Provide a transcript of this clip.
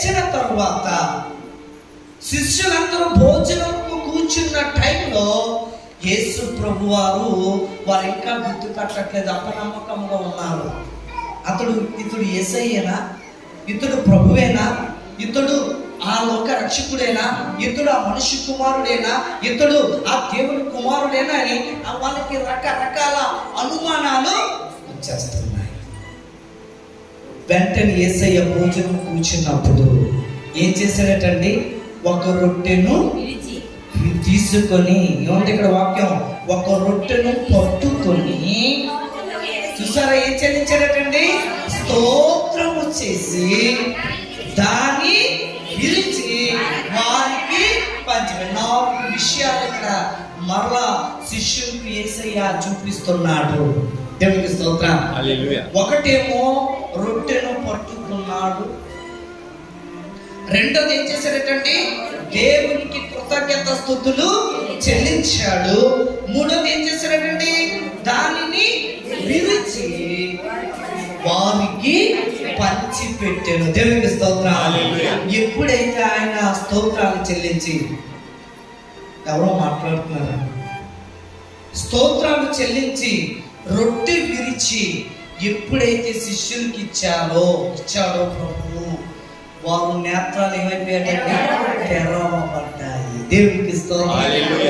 లేచిన తరువాత శిష్యులందరూ భోజనంకు కూర్చున్న టైంలో యేసు ప్రభు వారు ఇంకా గుర్తు పట్టట్లేదు, అపనమ్మకంగా ఉన్నారు. ఇతడు యేసయ్యేనా, ఇతడు ప్రభువేనా, ఇతడు ఆ లోక రక్షకుడేనా, ఇతడు ఆ మనిషి కుమారుడేనా, ఇతడు ఆ దేవుని కుమారుడేనా అని వాళ్ళకి రకరకాల అనుమానాలు వచ్చేస్తున్నాయి. వెంటనే యేసయ్య భోజనం కూర్చున్నప్పుడు ఏం చేశాడటండి, ఒక రొట్టెను తీసుకొని, ఏమంటే ఇక్కడ వాక్యం, ఒక రొట్టెను పట్టుకొని, చూసారా ఏం చెల్లించాడటండి, స్తోత్రము చేసి దాన్ని విరిచి వారికి పంచాడు. 4 విషయాలు ఇక్కడ మరలా శిష్యులకు యేసయ్య చూపిస్తున్నాడు. దేవునికి స్తోత్రం. ఒకటేమో రొట్టెను పట్టుకున్నాడు, రెండోది ఏం చేశాడటండి, దేవునికి కృతజ్ఞత స్తుతులు చెల్లించాడు, మూడోది ఏం చేశాడటండి, దానిని విరిచి వారికి పంచి పెట్టాను. దేవునికి స్తోత్రాలు. ఎప్పుడైతే ఆయన స్తోత్రాలు చెల్లించి, ఎవరో మాట్లాడుతున్నారు, స్తోత్రాలు చెల్లించి రొట్టె విరిచి ఎప్పుడైతే శిష్యులకి ఇచ్చాడో ప్రభువు, వారు నేత్రాలు ఏమైపోయాయంటే తెరవబడ్డాయి. దేవునికి స్తోత్రం.